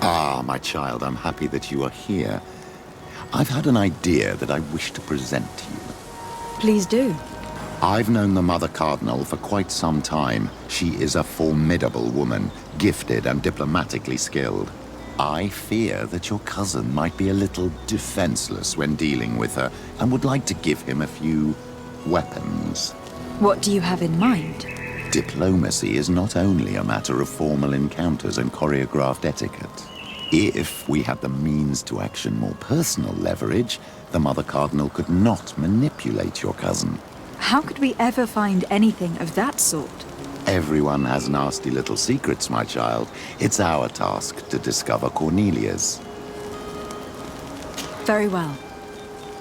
Ah, my child, I'm happy that you are here. I've had an idea that I wish to present to you. Please do. I've known the Mother Cardinal for quite some time. She is a formidable woman, gifted and diplomatically skilled. I fear that your cousin might be a little defenseless when dealing with her and would like to give him a few weapons. What do you have in mind? Diplomacy is not only a matter of formal encounters and choreographed etiquette. If we had the means to action more personal leverage, the Mother Cardinal could not manipulate your cousin. How could we ever find anything of that sort? Everyone has nasty little secrets, my child. It's our task to discover Cornelia's. Very well.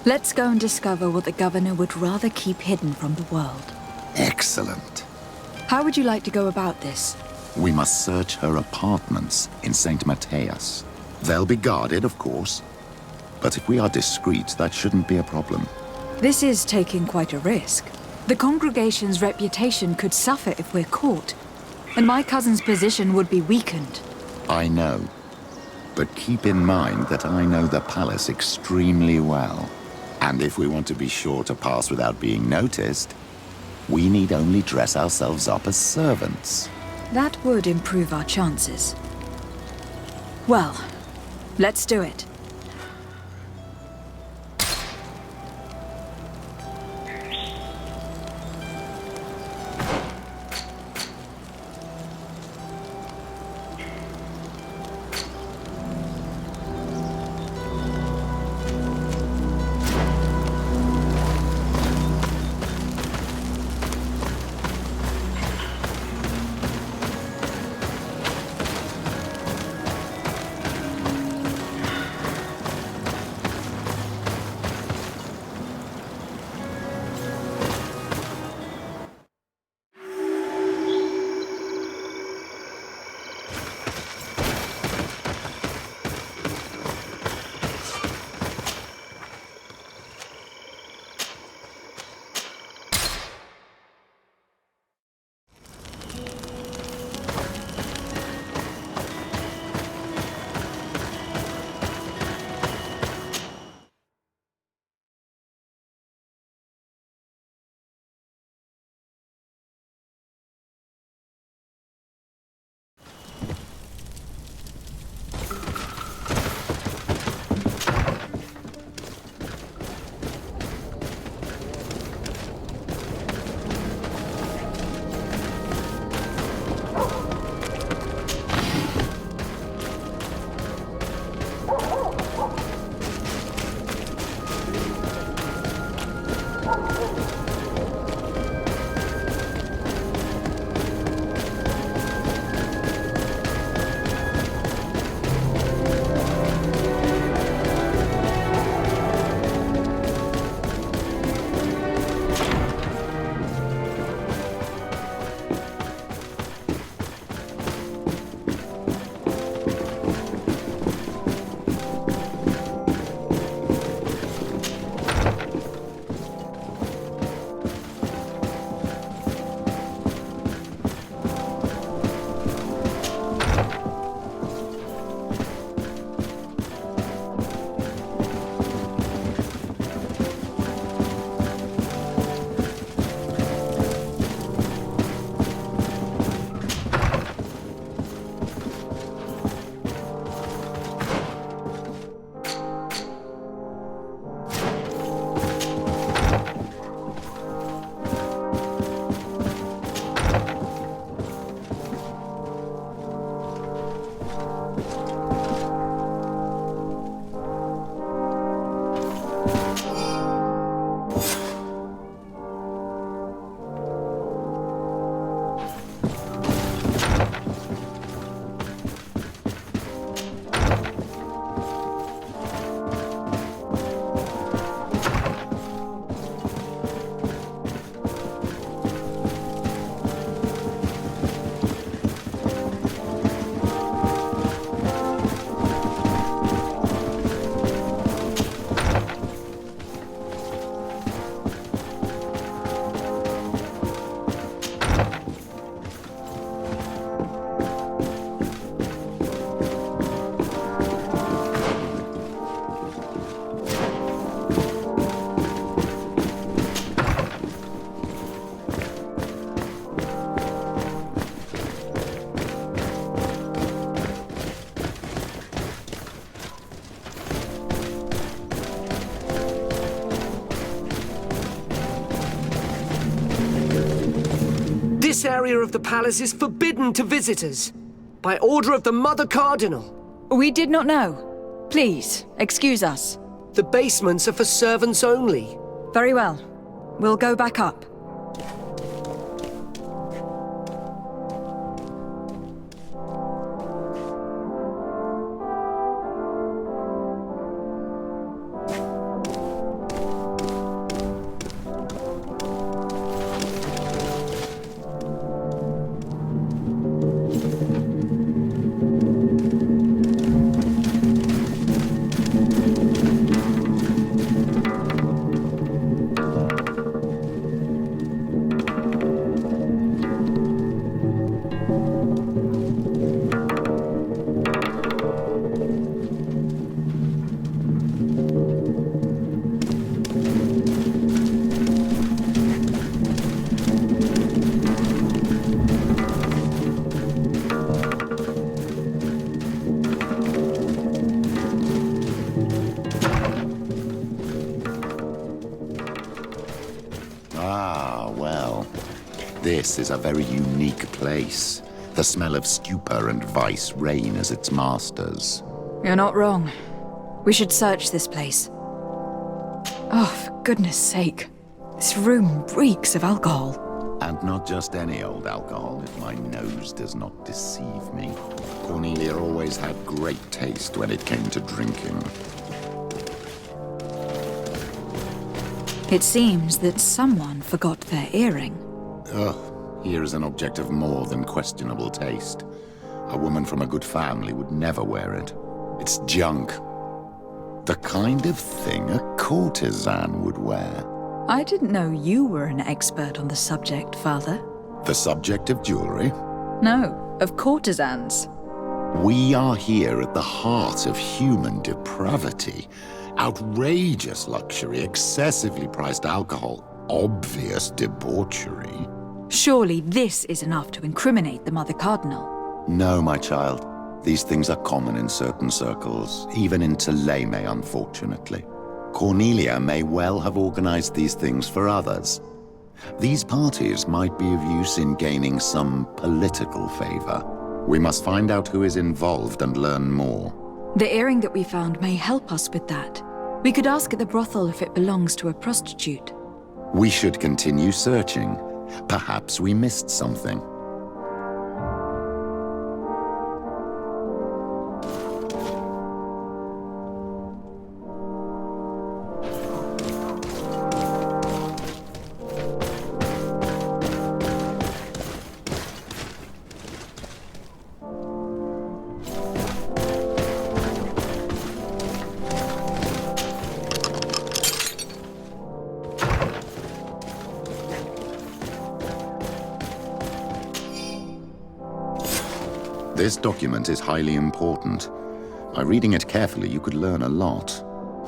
Let's go and discover what the governor would rather keep hidden from the world. Excellent. How would you like to go about this? We must search her apartments in St. Matthias. They'll be guarded, of course. But if we are discreet, that shouldn't be a problem. This is taking quite a risk. The congregation's reputation could suffer if we're caught, and my cousin's position would be weakened. I know. But keep in mind that I know the palace extremely well. And if we want to be sure to pass without being noticed, we need only dress ourselves up as servants. That would improve our chances. Well, let's do it. area of the palace is forbidden to visitors. By order of the Mother Cardinal. We did not know. Please, excuse us. The basements are for servants only. Very well. We'll go back up. This is a very unique place. The smell of stupor and vice reign as its masters. You're not wrong. We should search this place. Oh, for goodness sake. This room reeks of alcohol. And not just any old alcohol, if my nose does not deceive me. Cornelia always had great taste when it came to drinking. It seems that someone forgot their earring. Ugh, here is an object of more than questionable taste. A woman from a good family would never wear it. It's junk. The kind of thing a courtesan would wear. I didn't know you were an expert on the subject, Father. The subject of jewelry? No, of courtesans. We are here at the heart of human depravity. Outrageous luxury, excessively priced alcohol, obvious debauchery. Surely this is enough to incriminate the Mother Cardinal. No, my child. These things are common in certain circles, even in Tuleme, unfortunately. Cornelia may well have organized these things for others. These parties might be of use in gaining some political favor. We must find out who is involved and learn more. The earring that we found may help us with that. We could ask at the brothel if it belongs to a prostitute. We should continue searching. Perhaps we missed something. This document is highly important. By reading it carefully, you could learn a lot.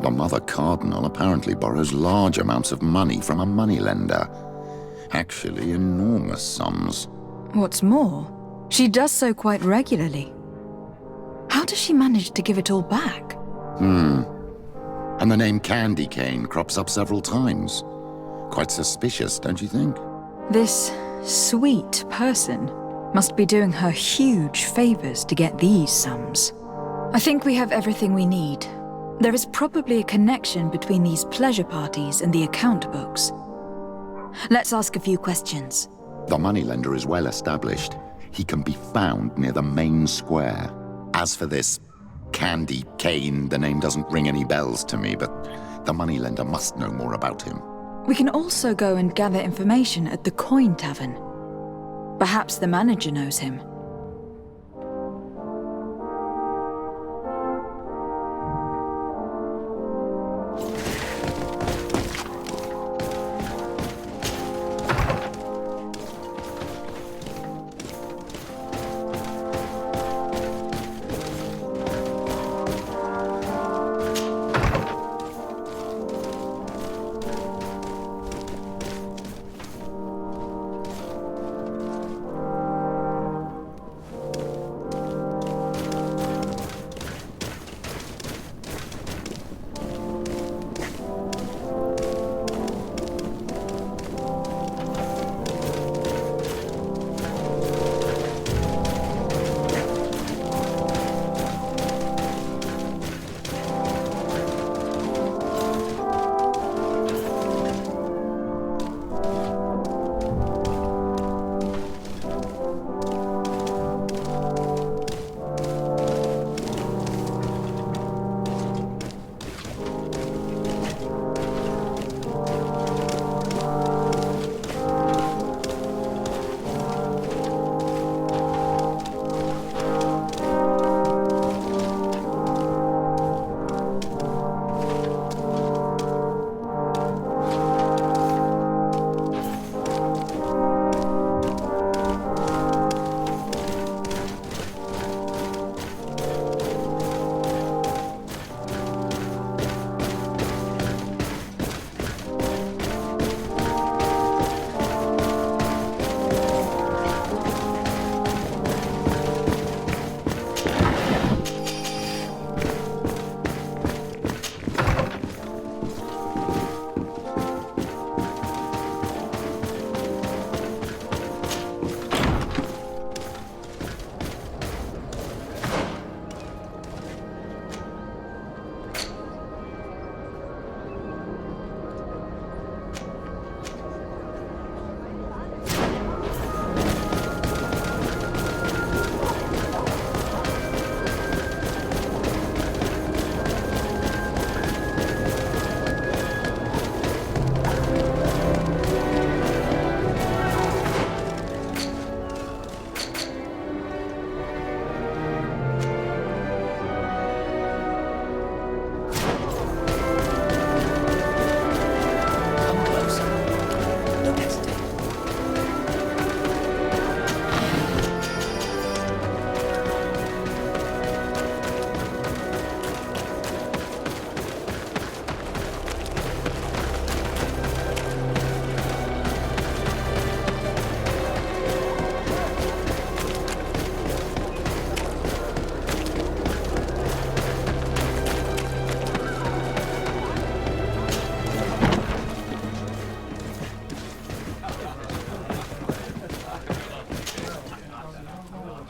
The Mother Cardinal apparently borrows large amounts of money from a moneylender. Actually, enormous sums. What's more, she does so quite regularly. How does she manage to give it all back? And the name Candy Cane crops up several times. Quite suspicious, don't you think? This sweet person must be doing her huge favors to get these sums. I think we have everything we need. There is probably a connection between these pleasure parties and the account books. Let's ask a few questions. The moneylender is well established. He can be found near the main square. As for this Candy Cane, the name doesn't ring any bells to me, but the moneylender must know more about him. We can also go and gather information at the Coin Tavern. Perhaps the manager knows him.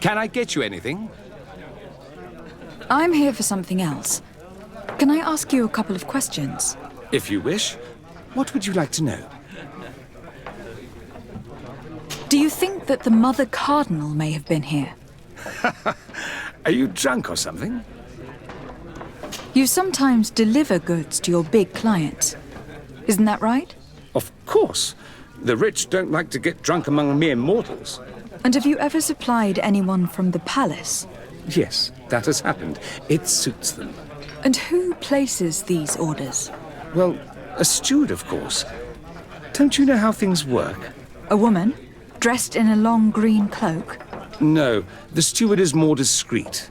Can I get you anything? I'm here for something else. Can I ask you a couple of questions? If you wish. What would you like to know? Do you think that the Mother Cardinal may have been here? Are you drunk or something? You sometimes deliver goods to your big clients. Isn't that right? Of course. The rich don't like to get drunk among mere mortals. And have you ever supplied anyone from the palace? Yes, that has happened. It suits them. And who places these orders? Well, a steward, of course. Don't you know how things work? A woman? Dressed in a long green cloak? No, the steward is more discreet.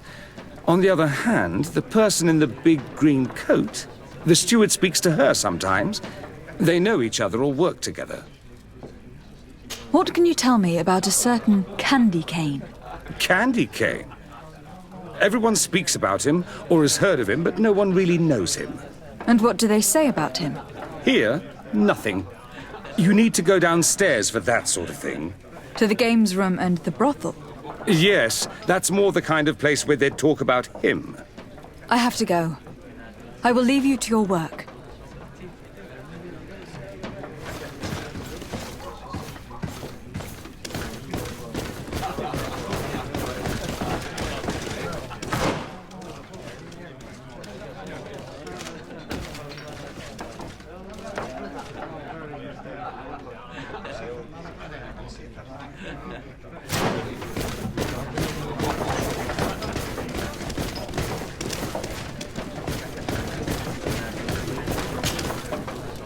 On the other hand, the person in the big green coat, the steward speaks to her sometimes. They know each other or work together. What can you tell me about a certain Candy Cane? Candy Cane? Everyone speaks about him or has heard of him, but no one really knows him. And what do they say about him? Here, nothing. You need to go downstairs for that sort of thing. To the games room and the brothel? Yes, that's more the kind of place where they'd talk about him. I have to go. I will leave you to your work.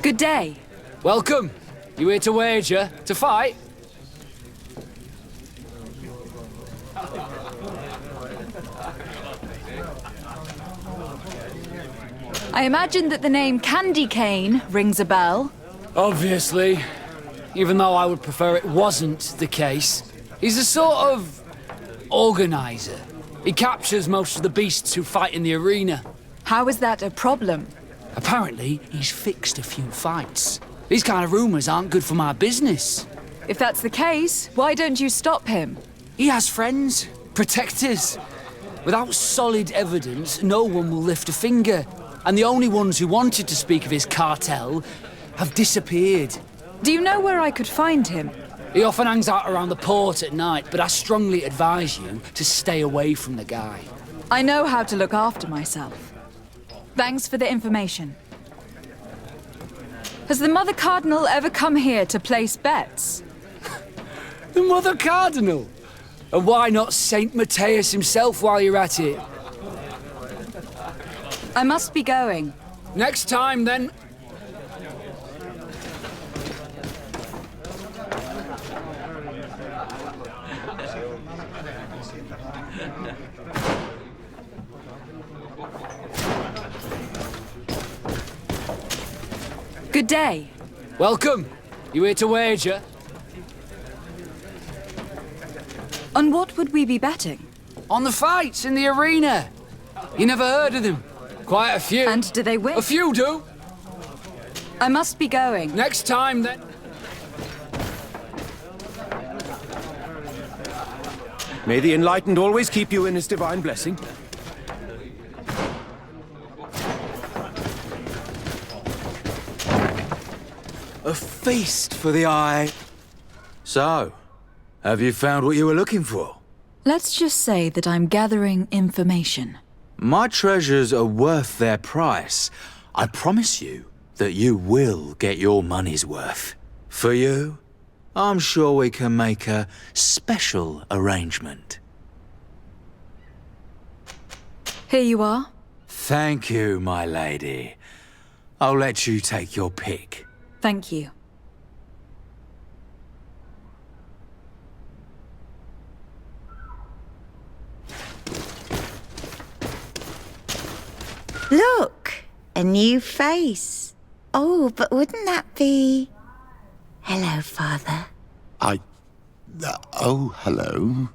Good day. Welcome. You here to wager? To fight? I imagine that the name Candy Cane rings a bell. Obviously. Even though I would prefer it wasn't the case. He's a sort of organizer. He captures most of the beasts who fight in the arena. How is that a problem? Apparently, he's fixed a few fights. These kind of rumors aren't good for my business. If that's the case, why don't you stop him? He has friends, protectors. Without solid evidence, no one will lift a finger. And the only ones who wanted to speak of his cartel have disappeared. Do you know where I could find him? He often hangs out around the port at night, but I strongly advise you to stay away from the guy. I know how to look after myself. Thanks for the information. Has the Mother Cardinal ever come here to place bets? The Mother Cardinal? And why not Saint Matthias himself while you're at it? I must be going. Next time, then. Good day. Welcome. You here to wager? On what would we be betting? On the fights in the arena. You never heard of them? Quite a few. And do they win? A few do. I must be going. Next time, then. May the Enlightened always keep you in his divine blessing. A feast for the eye. So, have you found what you were looking for? Let's just say that I'm gathering information. My treasures are worth their price. I promise you that you will get your money's worth. For you, I'm sure we can make a special arrangement. Here you are. Thank you, my lady. I'll let you take your pick. Thank you. Look, a new face. Oh, but wouldn't that be... Hello, Father. Oh, hello.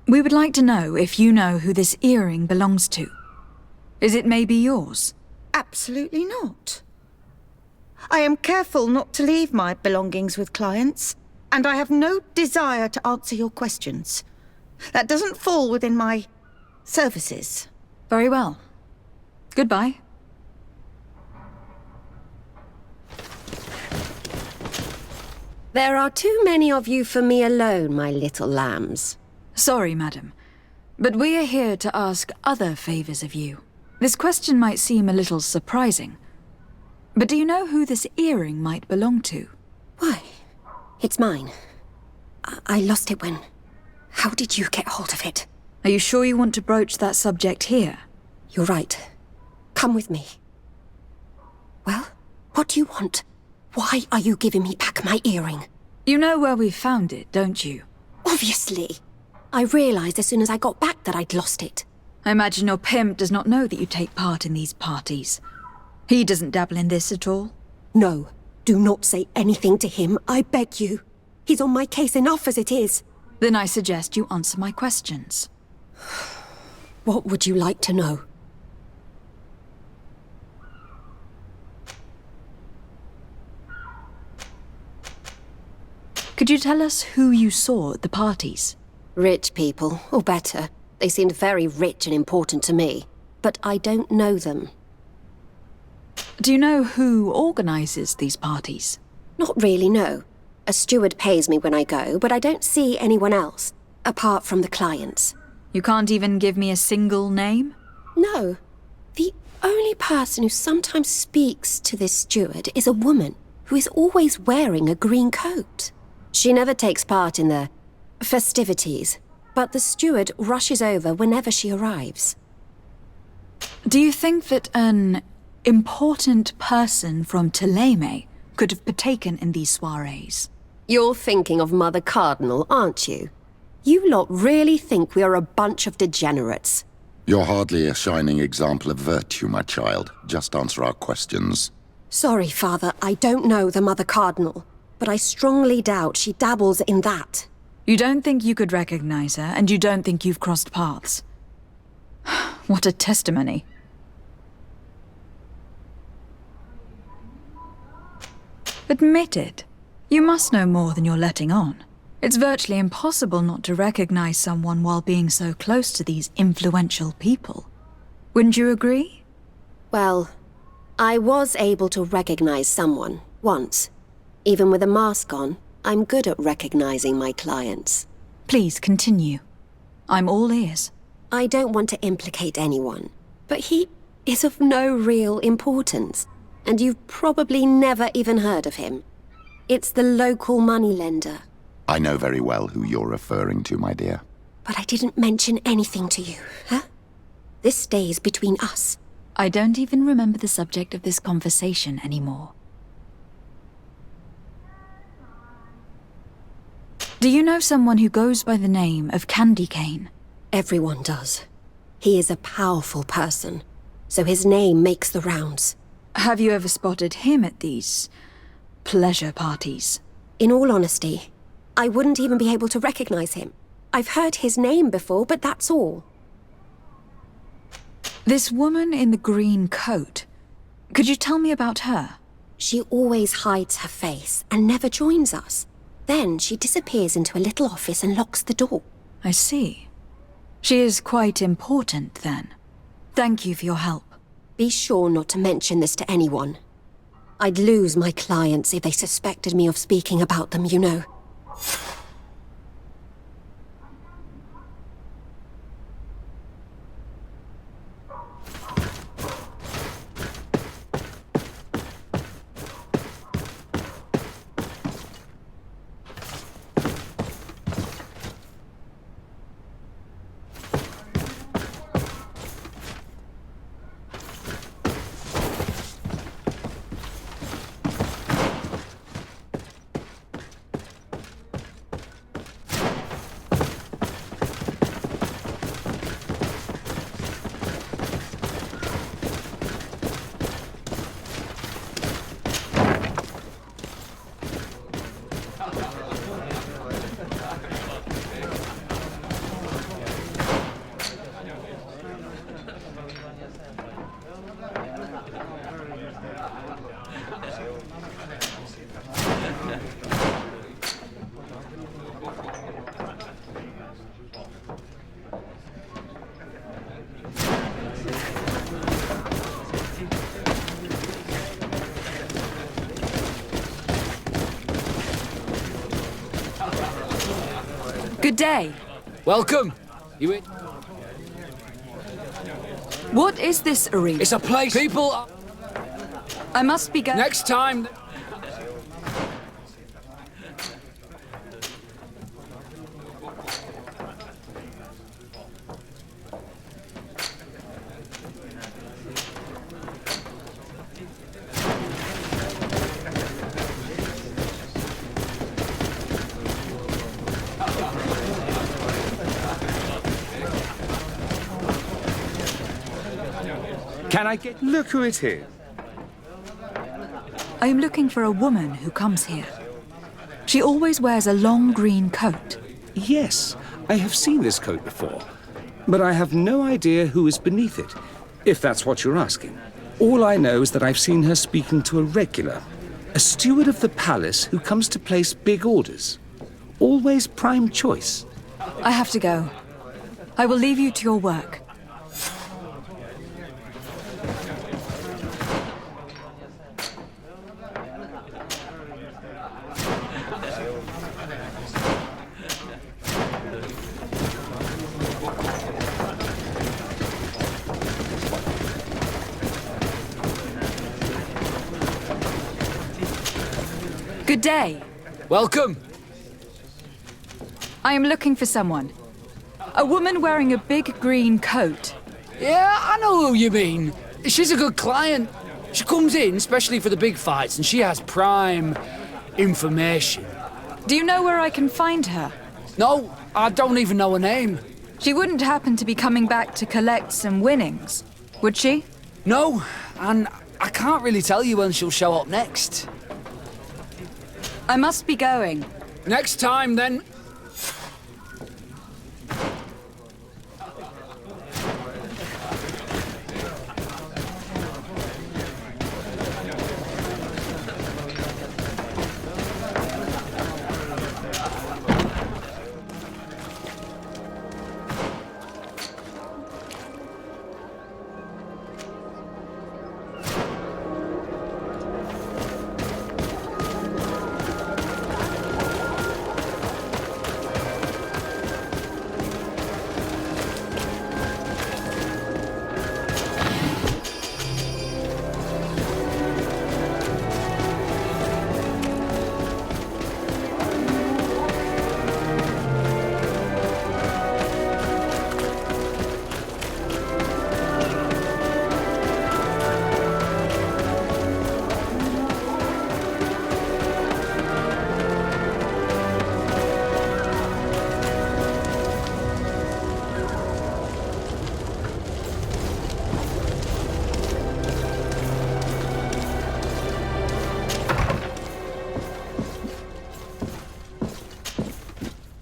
We would like to know if you know who this earring belongs to. Is it maybe yours? Absolutely not. I am careful not to leave my belongings with clients, and I have no desire to answer your questions. That doesn't fall within my services. Very well. Goodbye. There are too many of you for me alone, my little lambs. Sorry, madam, but we are here to ask other favors of you. This question might seem a little surprising, but do you know who this earring might belong to? Why? It's mine. I lost it when... How did you get hold of it? Are you sure you want to broach that subject here? You're right. Come with me. Well, what do you want? Why are you giving me back my earring? You know where we found it, don't you? Obviously. I realized as soon as I got back that I'd lost it. I imagine your pimp does not know that you take part in these parties. He doesn't dabble in this at all? No. Do not say anything to him, I beg you. He's on my case enough as it is. Then I suggest you answer my questions. What would you like to know? Could you tell us who you saw at the parties? Rich people, or better. They seemed very rich and important to me. But I don't know them. Do you know who organizes these parties? Not really, no. A steward pays me when I go, but I don't see anyone else, apart from the clients. You can't even give me a single name? No. The only person who sometimes speaks to this steward is a woman who is always wearing a green coat. She never takes part in the festivities, but the steward rushes over whenever she arrives. Do you think that an important person from Teleme could have partaken in these soirees? You're thinking of Mother Cardinal, aren't you? You lot really think we are a bunch of degenerates. You're hardly a shining example of virtue, my child. Just answer our questions. Sorry, Father, I don't know the Mother Cardinal, but I strongly doubt she dabbles in that. You don't think you could recognize her, and you don't think you've crossed paths. What a testimony. Admit it. You must know more than you're letting on. It's virtually impossible not to recognize someone while being so close to these influential people. Wouldn't you agree? Well, I was able to recognize someone, once. Even with a mask on, I'm good at recognizing my clients. Please continue. I'm all ears. I don't want to implicate anyone, but he is of no real importance, and you've probably never even heard of him. It's the local moneylender. I know very well who you're referring to, my dear. But I didn't mention anything to you, huh? This stays between us. I don't even remember the subject of this conversation anymore. Do you know someone who goes by the name of Candy Cane? Everyone does. He is a powerful person, so his name makes the rounds. Have you ever spotted him at these pleasure parties? In all honesty, I wouldn't even be able to recognize him. I've heard his name before, but that's all. This woman in the green coat, could you tell me about her? She always hides her face and never joins us. Then she disappears into a little office and locks the door. I see. She is quite important, then. Thank you for your help. Be sure not to mention this to anyone. I'd lose my clients if they suspected me of speaking about them, you know. Good day. Welcome. You in? What is this arena? It's a place people... I must be going. Next time... Can I get... Look who it is. I am looking for a woman who comes here. She always wears a long green coat. Yes, I have seen this coat before, but I have no idea who is beneath it, if that's what you're asking. All I know is that I've seen her speaking to a regular, a steward of the palace who comes to place big orders. Always prime choice. I have to go. I will leave you to your work. Good day. Welcome. I am looking for someone. A woman wearing a big green coat. Yeah, I know who you mean. She's a good client. She comes in especially for the big fights, and she has prime information. Do you know where I can find her? No, I don't even know her name. She wouldn't happen to be coming back to collect some winnings, would she? No, and I can't really tell you when she'll show up next. I must be going. Next time, then.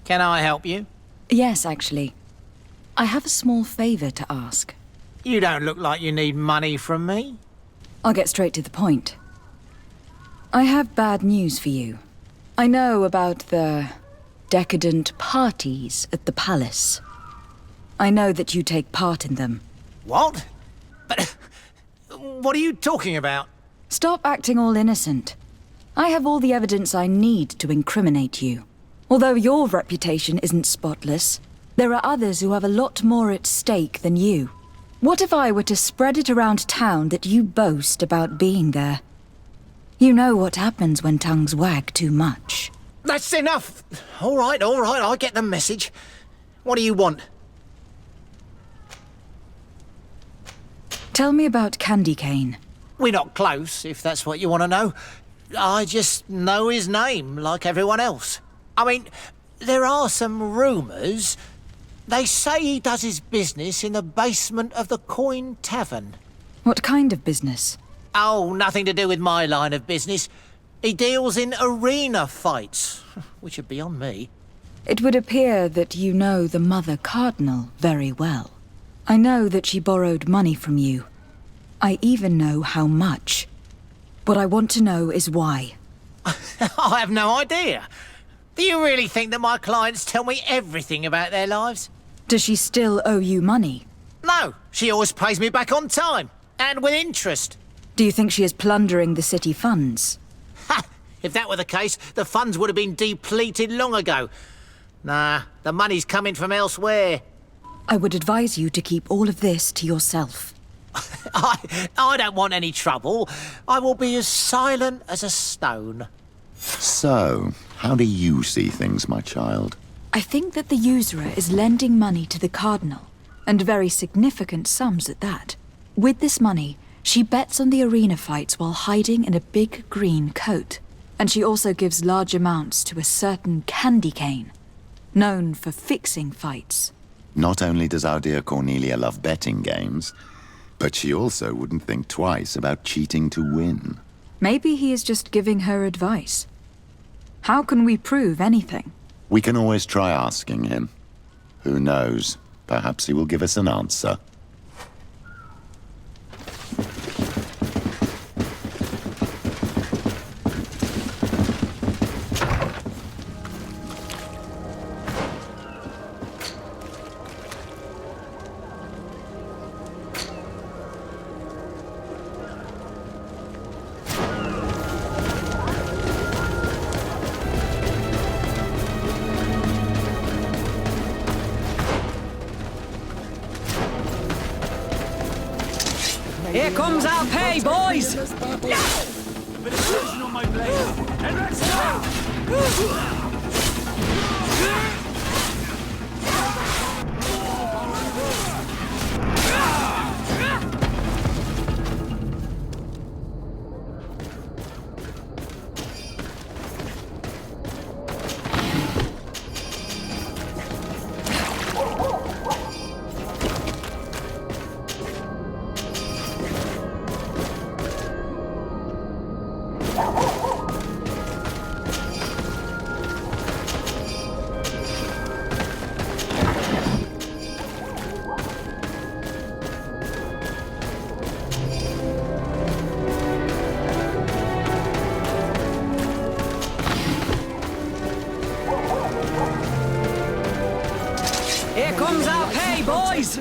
Can I help you? Yes, actually. I have a small favor to ask. You don't look like you need money from me. I'll get straight to the point. I have bad news for you. I know about the decadent parties at the palace. I know that you take part in them. What? But what are you talking about? Stop acting all innocent. I have all the evidence I need to incriminate you. Although your reputation isn't spotless, there are others who have a lot more at stake than you. What if I were to spread it around town that you boast about being there? You know what happens when tongues wag too much. That's enough! All right, I get the message. What do you want? Tell me about Candy Cane. We're not close, if that's what you want to know. I just know his name, like everyone else. I mean, there are some rumours. They say he does his business in the basement of the Coin Tavern. What kind of business? Oh, nothing to do with my line of business. He deals in arena fights, which are beyond me. It would appear that you know the Mother Cardinal very well. I know that she borrowed money from you. I even know how much. What I want to know is why. I have no idea. Do you really think that my clients tell me everything about their lives? Does she still owe you money? No, she always pays me back on time, and with interest. Do you think she is plundering the city funds? Ha! If that were the case, the funds would have been depleted long ago. Nah, the money's coming from elsewhere. I would advise you to keep all of this to yourself. I don't want any trouble. I will be as silent as a stone. So, how do you see things, my child? I think that the usurer is lending money to the Cardinal, and very significant sums at that. With this money, she bets on the arena fights while hiding in a big green coat. And she also gives large amounts to a certain candy cane, known for fixing fights. Not only does our dear Cornelia love betting games, but she also wouldn't think twice about cheating to win. Maybe he is just giving her advice. How can we prove anything? We can always try asking him. Who knows? Perhaps he will give us an answer. Here comes our pay, boys! Here comes our pay, boys!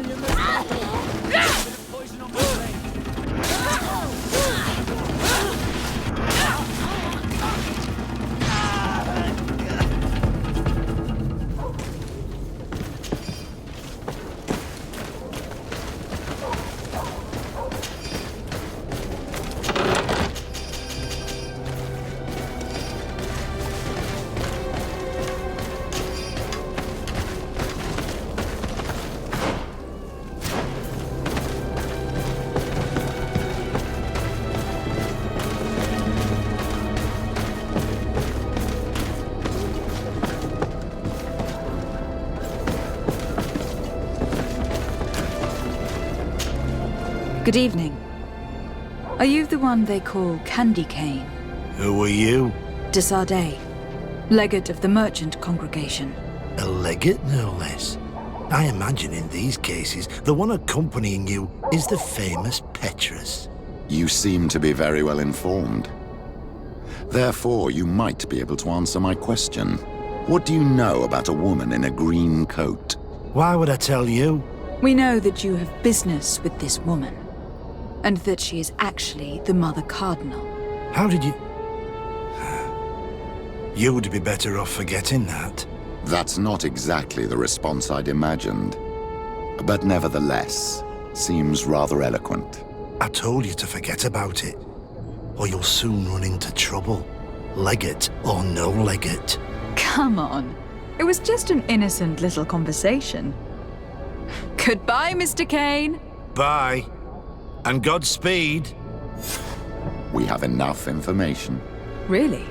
Good evening. Are you the one they call Candy Cane? Who are you? Desardet, legate of the merchant congregation. A legate, no less. I imagine in these cases, the one accompanying you is the famous Petrus. You seem to be very well informed. Therefore, you might be able to answer my question. What do you know about a woman in a green coat? Why would I tell you? We know that you have business with this woman, and that she is actually the Mother Cardinal. How did you... You would be better off forgetting that. That's not exactly the response I'd imagined. But nevertheless, seems rather eloquent. I told you to forget about it, or you'll soon run into trouble. Legate or no legate. Come on. It was just an innocent little conversation. Goodbye, Mr. Kane. Bye. And Godspeed. We have enough information. Really?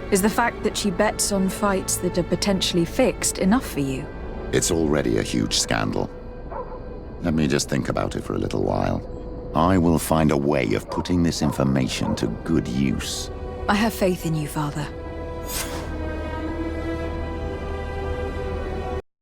Is the fact that she bets on fights that are potentially fixed enough for you? It's already a huge scandal. Let me just think about it for a little while. I will find a way of putting this information to good use. I have faith in you, Father.